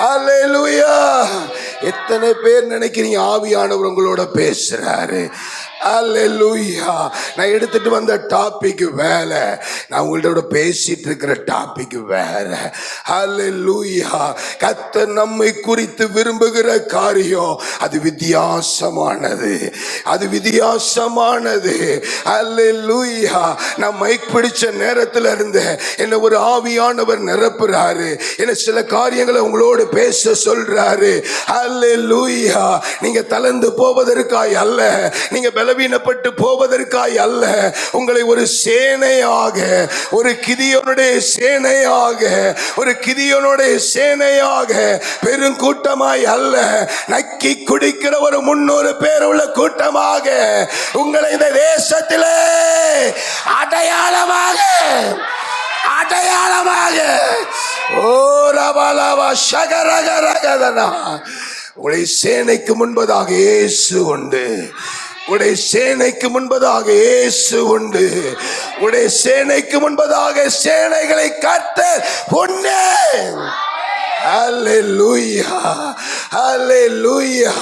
அல்லேலூயா. எத்தனை பேர் நினைக்கிறீங்க ஆவியானவர் உங்களோட பேசுறாரு? அல்லேலூயா. நான் எடுத்துட்டு வந்த டாபிக் வேற, நான் உங்களோட பேசிட்டு இருக்கிற டாபிக் வேற. அல்லேலூயா. கர்த்தர் நம்மை குறித்து விரும்புகிற காரியம் அது வித்தியாசமானது, அது வித்தியாசமானது. அல்லேலூயா. நான் மைக் பிடிச்ச நேரத்தில் இருந்த என்ன ஒரு ஆவியானவர் நிரப்புறாரு, என்ன சில காரியங்களை உங்களோடு பேச சொல்றாரு. அல்லேலூயா. நீங்க தளர்ந்து போவதற்காய் அல்ல, நீங்க பலவீனப்பட்டு போவதற்காய் அல்ல, உங்களை ஒரு சேனையாக, ஒரு கிதியோனுடைய சேனையாக, ஒரு கிதியோனுடைய சேனையாக, பெருங்கூட்டமாய் அல்ல, நக்கி குடிக்கிற ஒரு 300 பேர் உள்ள கூட்டமாக உங்களை இந்த தேசத்திலே அடையாளமாக, அடையாளமாக ஓ ரபலவ ஷகரகரகதனா. உடைய சேனைக்கு முன்பதாக இயேசு உண்டு, உடைய சேனைக்கு முன்பதாக இயேசு உண்டு, உடைய சேனைக்கு முன்பதாக சேனைகளை கர்த்தர் உண்டு. அல்லேலூயா, அல்லேலூயா.